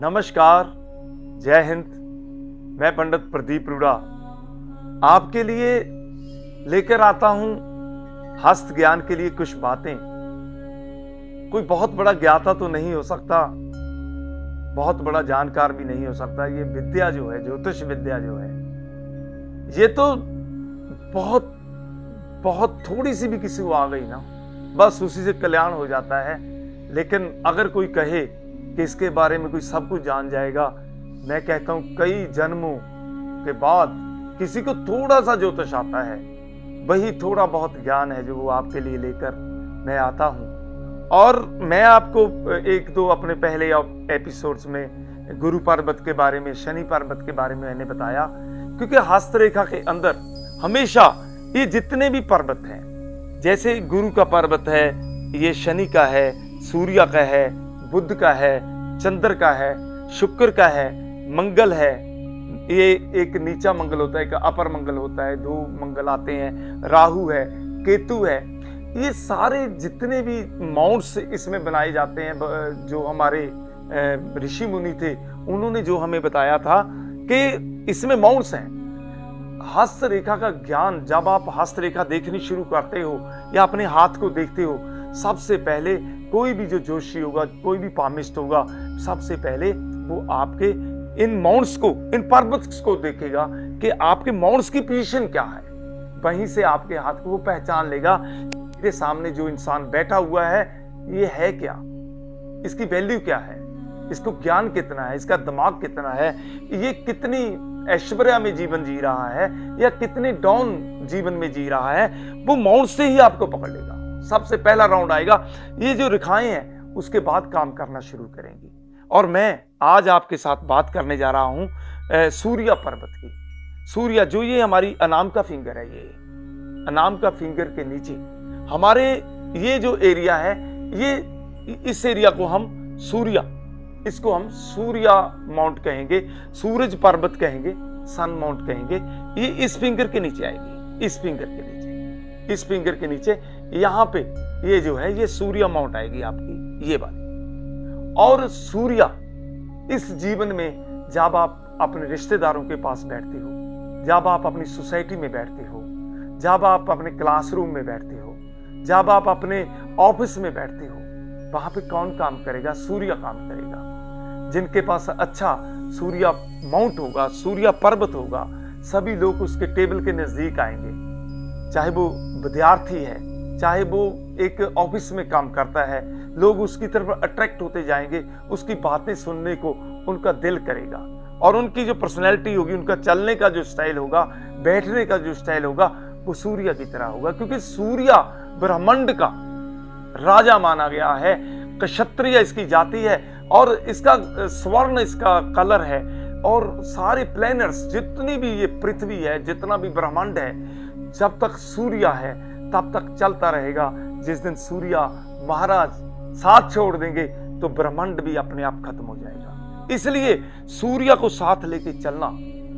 नमस्कार, जय हिंद। मैं पंडित प्रदीप रूड़ा आपके लिए लेकर आता हूं हस्त ज्ञान के लिए कुछ बातें। कोई बहुत बड़ा ज्ञाता तो नहीं हो सकता, बहुत बड़ा जानकार भी नहीं हो सकता। ये विद्या जो है, ज्योतिष विद्या जो है, ये तो बहुत बहुत थोड़ी सी भी किसी को आ गई ना, बस उसी से कल्याण हो जाता है। लेकिन अगर कोई कहे कि इसके बारे में कोई सब कुछ जान जाएगा, मैं कहता हूं कई जन्मों के बाद किसी को थोड़ा सा ज्योतिष आता है, वही थोड़ा बहुत ज्ञान है जो वो आपके लिए लेकर मैं आता हूं। और मैं आपको एक दो अपने पहले एपिसोड्स में गुरु पर्वत के बारे में, शनि पर्वत के बारे में मैंने बताया, क्योंकि हस्तरेखा के अंदर हमेशा ये जितने भी पर्वत हैं, जैसे गुरु का पर्वत है, ये शनि का है, सूर्य का है, बुध का है, चंद्र का है, शुक्र का है, मंगल है। ये एक नीचा मंगल होता है, एक अपर मंगल होता है, दो मंगल आते हैं, राहु है, केतु है। ये सारे जितने भी माउंट्स इसमें बनाए जाते हैं, जो हमारे ऋषि मुनि थे उन्होंने जो हमें बताया था कि इसमें माउंट्स हैं। हस्तरेखा का ज्ञान जब आप हस्तरेखा देखनी शुरू करते हो या अपने हाथ को देखते हो, सबसे पहले कोई भी जो जोशी होगा, कोई भी पामिस्ट होगा, सबसे पहले वो आपके इन माउंट्स को, इन पर्वत को देखेगा कि आपके माउंट्स की पोजीशन क्या है। वहीं से आपके हाथ को वो पहचान लेगा कि सामने जो इंसान बैठा हुआ है ये है क्या, इसकी वैल्यू क्या है, इसको ज्ञान कितना है, इसका दिमाग कितना है, ये कितनी ऐश्वर्या में जीवन जी रहा है या कितने डाउन जीवन में जी रहा है। वो माउंट से ही आपको पकड़ लेगा। सबसे पहला राउंड आएगा, ये जो रेखाएं हैं उसके बाद काम करना शुरू करेंगी। और मैं आज आपके साथ बात करने जा रहा हूं सूर्य पर्वत की। सूर्य जो ये हमारी अनामिका फिंगर है, ये अनामिका फिंगर के नीचे हमारे ये जो एरिया है, ये इस एरिया को हम सूर्य, इसको हम सूर्य माउंट कहेंगे, सूरज पर्वत कहेंगे, सन माउंट कहेंगे। ये इस फिंगर के नीचे आएगी, इस फिंगर के नीचे, इस फिंगर के नीचे यहां पे ये जो है ये सूर्य माउंट आएगी आपकी, ये वाली। और सूर्य इस जीवन में जब आप अपने रिश्तेदारों के पास बैठते हो, जब आप अपनी सोसाइटी में बैठते हो, जब आप अपने क्लासरूम में बैठते हो, जब आप अपने ऑफिस में बैठते हो, वहां पे कौन काम करेगा? सूर्य काम करेगा। जिनके पास अच्छा सूर्य माउंट होगा, सूर्य पर्वत होगा, सभी लोग उसके टेबल के नजदीक आएंगे। चाहे वो विद्यार्थी है, चाहे वो एक ऑफिस में काम करता है, लोग उसकी तरफ अट्रैक्ट होते जाएंगे, उसकी बातें सुनने को उनका दिल करेगा। और उनकी जो पर्सनैलिटी होगी, उनका चलने का जो स्टाइल होगा, बैठने का जो स्टाइल होगा, वो सूर्य की तरह होगा। क्योंकि सूर्य ब्रह्मांड का राजा माना गया है, क्षत्रिय इसकी जाति है और इसका स्वर्ण इसका कलर है। और सारे प्लैनेट्स, जितनी भी ये पृथ्वी है, जितना भी ब्रह्मांड है, जब तक सूर्य है तब तक चलता रहेगा। जिस दिन सूर्य महाराज साथ छोड़ देंगे तो ब्रह्मांड भी अपने आप खत्म हो जाएगा। इसलिए सूर्य को साथ लेके चलना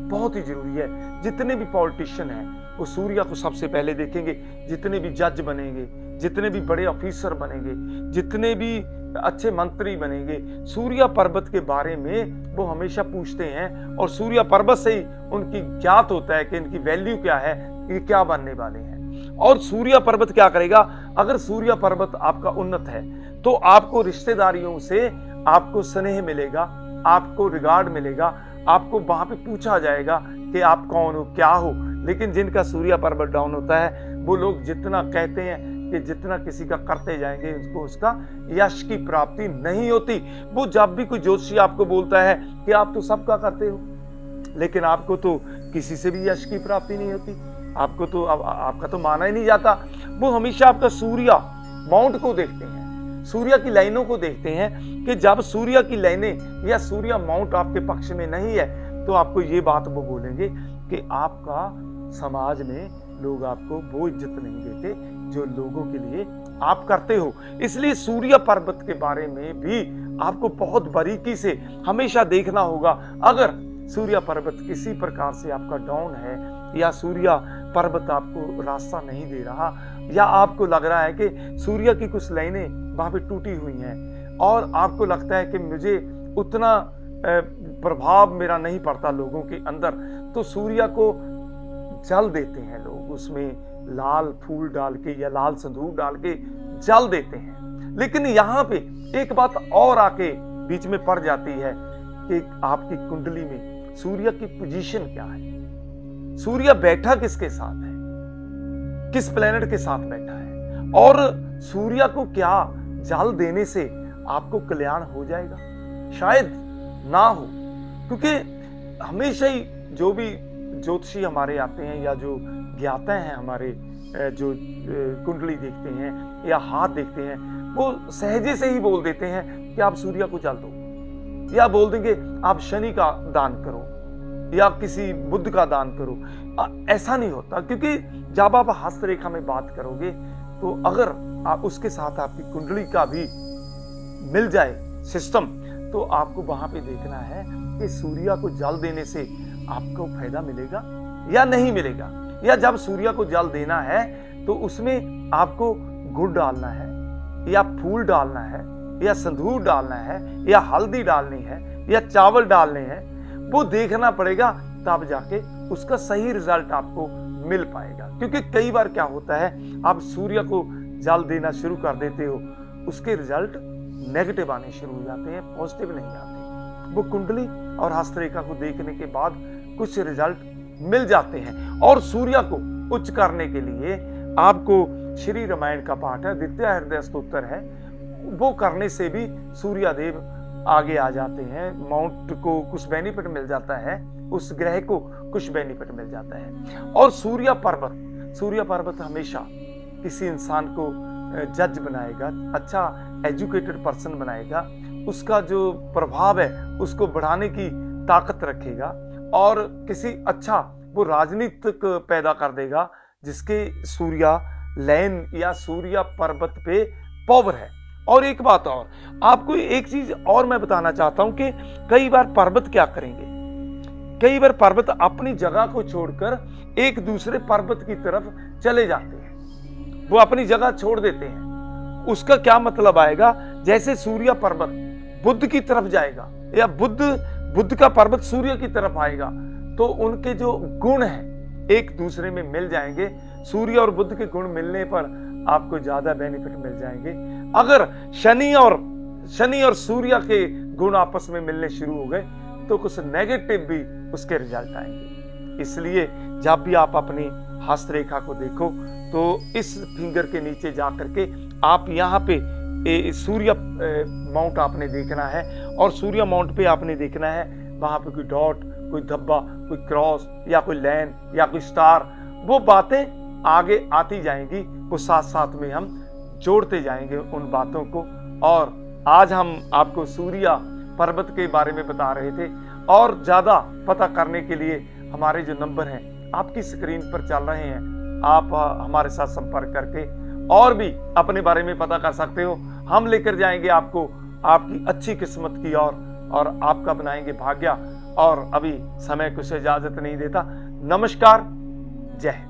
बहुत ही जरूरी है। जितने भी पॉलिटिशियन हैं वो सूर्य को सबसे पहले देखेंगे। जितने भी जज बनेंगे, जितने भी बड़े ऑफिसर बनेंगे, जितने भी अच्छे मंत्री बनेंगे, सूर्य पर्वत के बारे में वो हमेशा पूछते हैं। और सूर्य पर्वत से ही उनकी ज्ञात होता है कि इनकी वैल्यू क्या है, ये क्या बनने वाले हैं। और सूर्य पर्वत क्या करेगा? अगर सूर्य पर्वत आपका उन्नत है तो आपको रिश्तेदारियों से आपको स्नेह मिलेगा, आपको रिगार्ड मिलेगा, आपको वहां पे पूछा जाएगा कि आप कौन हो, क्या हो। लेकिन जिनका सूर्य पर्वत डाउन होता है, वो लोग जितना कहते हैं कि जितना किसी का करते जाएंगे उसको उसका यश की प्राप्ति नहीं होती। वो जब भी कोई ज्योतिषी आपको बोलता है कि आप तो सबका करते हो, लेकिन आपको तो किसी से भी यश की प्राप्ति नहीं होती, आपको तो आपका तो माना ही नहीं जाता। वो हमेशा आपका सूर्य माउंट को देखते हैं, सूर्य की लाइनों को देखते हैं कि जब सूर्य की लाइनें या सूर्य माउंट आपके पक्ष में नहीं है तो आपको ये बात वो बोलेंगे कि आपका समाज में लोग आपको वो इज्जत नहीं देते जो लोगों के लिए आप करते हो। इसलिए सूर्य पर्वत के बारे में भी आपको बहुत बारीकी से हमेशा देखना होगा। अगर सूर्य पर्वत किसी प्रकार से आपका डाउन है या सूर्य पर्वत आपको रास्ता नहीं दे रहा, या आपको लग रहा है कि सूर्य की कुछ लाइनें वहां पे टूटी हुई हैं और आपको लगता है कि मुझे उतना प्रभाव मेरा नहीं पड़ता लोगों के अंदर, तो सूर्य को जल देते हैं लोग, उसमें लाल फूल डाल के या लाल सिंदूर डाल के जल देते हैं। लेकिन यहाँ पे एक बात और आके बीच में पड़ जाती है कि आपकी कुंडली में सूर्य की पोजीशन क्या है, सूर्य बैठा किसके साथ है, किस प्लेनेट के साथ बैठा है, और सूर्य को क्या जल देने से आपको कल्याण हो जाएगा, शायद ना हो। क्योंकि हमेशा ही जो भी ज्योतिषी हमारे आते हैं या जो ज्ञाता हैं हमारे, जो कुंडली देखते हैं या हाथ देखते हैं, वो सहजे से ही बोल देते हैं कि आप सूर्य को जल दो, या बोल देंगे आप शनि का दान करो या किसी बुध का दान करो। ऐसा नहीं होता, क्योंकि जब आप हस्तरेखा में बात करोगे तो अगर आप उसके साथ आपकी कुंडली का भी मिल जाए सिस्टम, तो आपको वहां पे देखना है कि सूर्य को जल देने से आपको फायदा मिलेगा या नहीं मिलेगा। या जब सूर्य को जल देना है तो उसमें आपको गुड़ डालना है या फूल डालना है या सिंदूर डालना है या हल्दी डालनी है या चावल डालने हैं, वो देखना पड़ेगा, तब जाके उसका सही रिजल्ट आपको मिल पाएगा। क्योंकि कई बार क्या होता है, आप सूर्य को जल देना शुरू कर देते हो, उसके रिजल्ट नेगेटिव आने शुरू हो जाते हैं, पॉजिटिव नहीं आते। वो कुंडली और हस्तरेखा को देखने के बाद कुछ रिजल्ट मिल जाते हैं। और सूर्य को उच्च करने के लिए आपको श्री रामायण का पाठ है, द्वितीय हृदय स्तोत्र है, वो करने से भी सूर्य देव आगे आ जाते हैं। माउंट को कुछ बेनिफिट मिल जाता है, उस ग्रह को कुछ बेनिफिट मिल जाता है। और सूर्य पर्वत हमेशा किसी इंसान को जज बनाएगा, अच्छा एजुकेटेड पर्सन बनाएगा, उसका जो प्रभाव है उसको बढ़ाने की ताकत रखेगा, और किसी अच्छा वो राजनीतिक पैदा कर देगा जिसके सूर्य लैन या सूर्य पर्वत पे पावर है। और एक बात और, आपको एक चीज और मैं बताना चाहता हूं कि कई बार पर्वत क्या करेंगे, कई बार पर्वत अपनी जगह को छोड़कर एक दूसरे पर्वत की तरफ चले जाते हैं, वो अपनी जगह छोड़ देते हैं। उसका क्या मतलब आएगा, जैसे सूर्य पर्वत बुद्ध की तरफ जाएगा या बुद्ध का पर्वत सूर्य की तरफ आएगा, तो उनके जो गुण हैं एक दूसरे में मिल जाएंगे। सूर्य और बुद्ध के गुण मिलने पर आपको ज्यादा बेनिफिट मिल जाएंगे। अगर शनि और सूर्य के गुण आपस में मिलने शुरू हो गए तो कुछ नेगेटिव भी उसके रिजल्ट आएंगे। इसलिए जब भी आप अपनी हस्तरेखा को देखो तो इस फिंगर के नीचे जा करके आप यहाँ पे सूर्य माउंट आपने देखना है, और सूर्य माउंट पे आपने देखना है वहां पे कोई डॉट, कोई धब्बा, कोई क्रॉस या कोई लाइन या कोई स्टार, वो बातें आगे आती जाएंगी, वो साथ साथ में हम जोड़ते जाएंगे उन बातों को। और आज हम आपको सूर्य पर्वत के बारे में बता रहे थे, और ज्यादा पता करने के लिए हमारे जो नंबर हैं आपकी स्क्रीन पर चल रहे हैं, आप हमारे साथ संपर्क करके और भी अपने बारे में पता कर सकते हो। हम लेकर जाएंगे आपको आपकी अच्छी किस्मत की ओर, और आपका बनाएंगे भाग्य। और अभी समय कुछ इजाजत नहीं देता। नमस्कार, जय हिंद।